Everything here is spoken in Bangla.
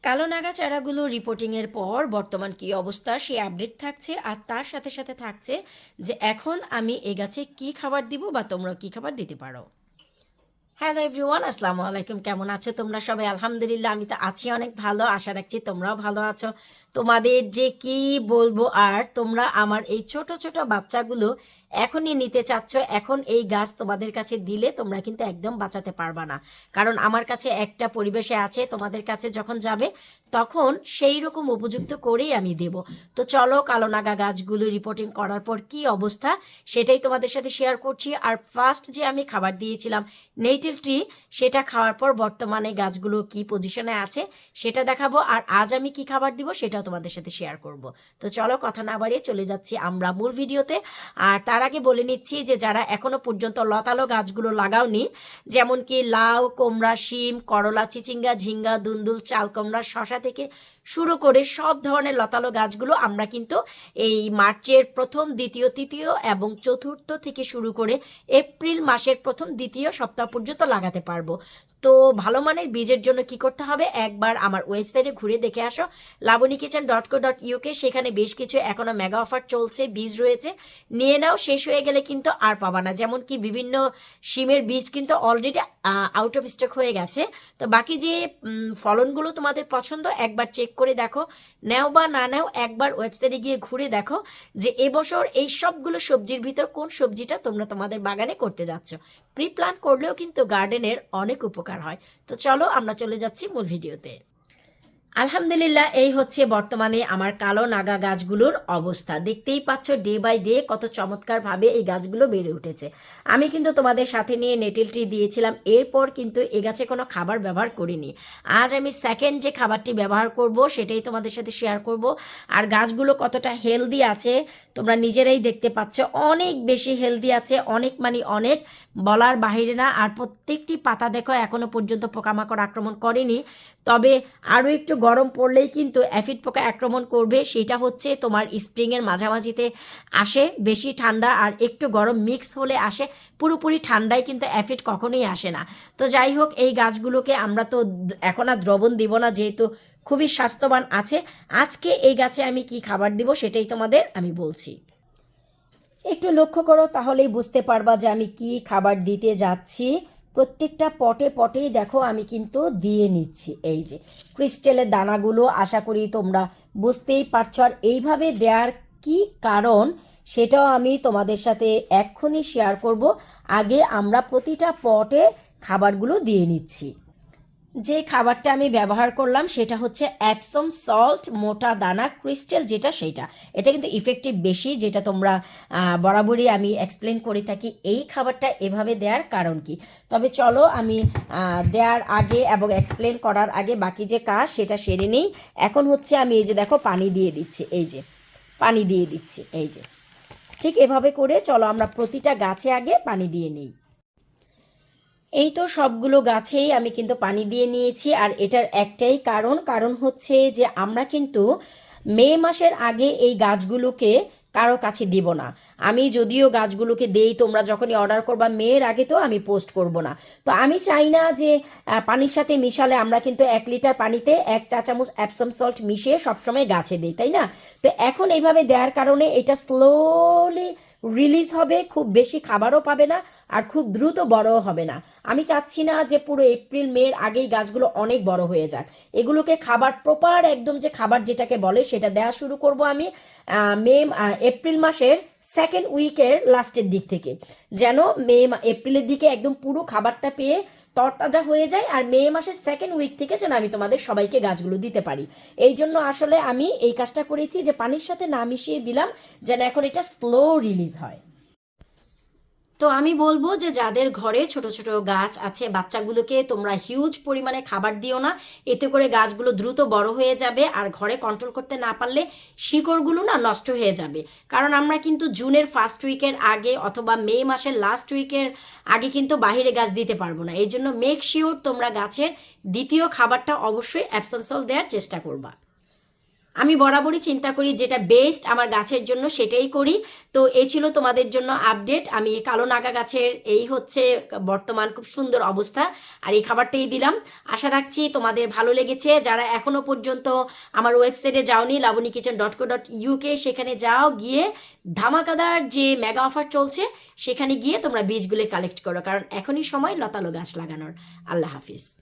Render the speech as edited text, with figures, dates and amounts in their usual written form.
কালো নাগা চারাগুলো রিপোর্টিংয়ের পর বর্তমান কী অবস্থা সেই আপডেট থাকছে, আর তার সাথে সাথে থাকছে যে এখন আমি এ গাছে কী খাবার দিব বা তোমরা কী খাবার দিতে পারো। হ্যালো এভরিওয়ান, আসসালামু আলাইকুম। কেমন আছো তোমরা সবাই? আলহামদুলিল্লাহ, আমি তো আছি অনেক ভালো। আশা রাখছি তোমরাও ভালো আছো। তোমাদের যে কি বলবো, আর তোমরা আমার এই ছোট ছোট বাচ্চাগুলো এখনই নিতে চাচ্ছ, এখন এই গাছ তোমাদের কাছে দিলে তোমরা কিন্তু একদম বাঁচাতে পারবা না। কারণ আমার কাছে একটা পরিবেশে আছে, তোমাদের কাছে যখন যাবে তখন সেই রকম উপযুক্ত করেই আমি দেব। তো চলো, কালো নাগা গাছগুলো রিপোর্টিং করার পর কি অবস্থা সেটাই তোমাদের সাথে শেয়ার করছি। আর ফার্স্ট যে আমি খাবার দিয়েছিলাম নেইটেল ট্রি, সেটা খাওয়ার পর বর্তমানে গাছগুলো কি পজিশনে আছে সেটা দেখাবো। আর আজ আমি কি খাবার দিব সেটাও তোমাদের সাথে শেয়ার করব। তো চলো, কথা না বাড়িয়ে চলে যাচ্ছি আমরা মূল ভিডিওতে। আর তার আগে বলে নিচ্ছি যে যারা এখনো পর্যন্ত লতালো গাছগুলো লাগাওনি, যেমন কি লাউ, কুমড়া, শিম, করলা, চিচিঙ্গা, ঝিঙ্গা, দুন্দুল, চাল কুমড়া, শশা থেকে শুরু করে সব ধরনের লতালো গাছগুলো আমরা কিন্তু এই মার্চের প্রথম, দ্বিতীয়, তৃতীয় এবং চতুর্থ থেকে শুরু করে এপ্রিল মাসের প্রথম, দ্বিতীয় সপ্তাহ পর্যন্ত লাগাতে পারবো। তো ভালো মানের বীজের জন্য কি করতে হবে, একবার আমার ওয়েবসাইটে ঘুরে দেখে আসো, labonikitchen.co.uk। সেখানে বেশ কিছু এখনও মেগা অফার চলছে, বীজ রয়েছে, নিয়ে নাও। শেষ হয়ে গেলে কিন্তু আর পাবা না। যেমন কি বিভিন্ন শিমের বীজ কিন্তু অলরেডি আউট অফ স্টক হয়ে গেছে। তো বাকি যে ফলনগুলো তোমাদের পছন্দ একবার চেক করে দেখো, নেও বা না নেও একবার ওয়েবসাইটে গিয়ে ঘুরে দেখো যে এবছর এই সবগুলো সবজির ভিতর কোন সবজিটা তোমরা তোমাদের বাগানে করতে যাচ্ছ। প্রি প্ল্যান করলেও কিন্তু গার্ডেনের অনেক উপকার হয়। তো চলো আমরা চলে যাচ্ছি মূল ভিডিওতে। আলহামদুলিল্লাহ, এই হচ্ছে বর্তমানে আমার কালো নাগা গাছগুলোর অবস্থা। দেখতেই পাচ্ছ ডে বাই ডে কত চমৎকারভাবে এই গাছগুলো বেড়ে উঠেছে। আমি কিন্তু তোমাদের সাথে নিয়ে নেটেল ট্রি দিয়েছিলাম, এরপর কিন্তু এ গাছে কোনো খাবার ব্যবহার করিনি। আজ আমি সেকেন্ড যে খাবারটি ব্যবহার করব সেটাই তোমাদের সাথে শেয়ার করব। আর গাছগুলো কতটা হেলদি আছে তোমরা নিজেরাই দেখতে পাচ্ছ, অনেক বেশি হেলদি আছে, অনেক মানে অনেক, বলার বাহিরে না। আর প্রত্যেকটি পাতা দেখো এখনও পর্যন্ত পোকামাকড় আক্রমণ করেনি। তবে আরও একটু গরম পড়লেই কিন্তু অ্যাফিড পোকা আক্রমণ করবে। সেটা হচ্ছে তোমার স্প্রিংয়ের মাঝামাঝিতে আসে বেশি ঠান্ডা, আর একটু গরম মিক্স হলে আসে। পুরোপুরি ঠান্ডায় কিন্তু অ্যাফিড কখনোই আসে না। তো যাই হোক, এই গাছগুলোকে আমরা তো এখন আর দ্রবণ দিব না, যেহেতু খুবই স্বাস্থ্যবান আছে। আজকে এই গাছে আমি কি খাবার দিব সেটাই তোমাদের আমি বলছি। একটু লক্ষ্য করো, তাহলেই বুঝতে পারবা যে আমি কি খাবার দিতে যাচ্ছি। প্রত্যেকটা পটে পটেই দেখো আমি কিন্তু দিয়ে নিচ্ছি এই যে ক্রিস্টালের দানাগুলো। আশা করি তোমরা বুঝতেই পারছো। আর এইভাবে দেওয়ার কি কারণ সেটাও আমি তোমাদের সাথে এক্ষুনি শেয়ার করব। আগে আমরা প্রতিটা পটে খাবারগুলো দিয়ে নিচ্ছি। যে খাবারটা আমি ব্যবহার করলাম সেটা হচ্ছে অ্যাপসম সল্ট মোটা দানা ক্রিস্টাল, যেটা সেইটা। এটা কিন্তু ইফেক্টিভ বেশি, যেটা তোমরা বরাবরই আমি এক্সপ্লেন করে থাকি এই খাবারটা এভাবে দেওয়ার কারণ কি। তবে চলো আমি দেওয়ার আগে এবং এক্সপ্লেন করার আগে বাকি যে কাজ সেটা সেরে নিই। এখন হচ্ছে আমি এই যে দেখো পানি দিয়ে দিচ্ছি, এই যে পানি দিয়ে দিচ্ছি, এই যে ঠিক এভাবে করে চলো আমরা প্রতিটা গাছে আগে পানি দিয়ে নিই। এই তো সবগুলো গাছেই আমি কিন্তু পানি দিয়ে নিয়েছি। আর এটার একটাই কারণ হচ্ছে যে আমরা কিন্তু মে মাসের আগে এই গাছগুলোকে কারো কাছে দিব না। আমি যদিও গাছগুলোকে দেই, তোমরা যখনই অর্ডার করবা মেয়ের আগে তো আমি পোস্ট করব না। তো আমি চাই না যে পানির সাথে মিশালে, আমরা কিন্তু 1 লিটার পানিতে 1 চা চামচ অ্যাপসম সল্ট মিশিয়ে সবসময় গাছে দিই, তাই না? তো এখন এইভাবে দেওয়ার কারণে এটা স্লোলি রিলিজ হবে, খুব বেশি খাবারও পাবে না আর খুব দ্রুত বড়ও হবে না। আমি চাচ্ছি না যে পুরো এপ্রিল মের আগেই গাছগুলো অনেক বড় হয়ে যাক। এগুলোকে খাবার প্রপার একদম যে খাবার যেটাকে বলে সেটা দেওয়া শুরু করব আমি এপ্রিল মাসের সেকেন্ড উইকের লাস্টের দিক থেকে, যেন এপ্রিলের দিকে একদম পুরো খাবারটা পেয়ে তরতাজা হয়ে যায়। আর মে মাসের সেকেন্ড উইক থেকে যেন আমি তোমাদের সবাইকে গাছগুলো দিতে পারি। এই জন্য আসলে আমি এই কাজটা করেছি যে পানির সাথে না মিশিয়ে দিলাম, যেন এখন এটা স্লো রিলিজ হয়। তো আমি বলবো যে যাদের ঘরে ছোট ছোট গাছ আছে, বাচ্চাগুলোকে তোমরা হিউজ পরিমাণে খাবার দিও না। এতে করে গাছগুলো দ্রুত বড় হয়ে যাবে, আর ঘরে কন্ট্রোল করতে না পারলে শিকড়গুলো না নষ্ট হয়ে যাবে। কারণ আমরা কিন্তু জুনের ফার্স্ট উইকের আগে অথবা মে মাসের লাস্ট উইকের আগে কিন্তু বাইরে গাছ দিতে পারবো না। এই জন্য মেক শিওর তোমরা গাছের দ্বিতীয় খাবারটা অবশ্যই অ্যাপসম সল্ট দেওয়ার চেষ্টা করবা। আমি বরাবরই চিন্তা করি যেটা বেস্ট আমার গাছের জন্য সেটাই করি। তো এই ছিল তোমাদের জন্য আপডেট। আমি কালো নাগা গাছের এই হচ্ছে বর্তমান খুব সুন্দর অবস্থা, আর এই খাবারটাই দিলাম। আশা রাখছি তোমাদের ভালো লেগেছে। যারা এখনও পর্যন্ত আমার ওয়েবসাইটে যাওনি labunikitchen.co.uk, সেখানে যাও, গিয়ে ধামাকাদার যে মেগা অফার চলছে সেখানে গিয়ে তোমরা বীজগুলো কালেক্ট করো, কারণ এখনই সময় লতালো গাছ লাগানোর। আল্লাহ হাফিজ।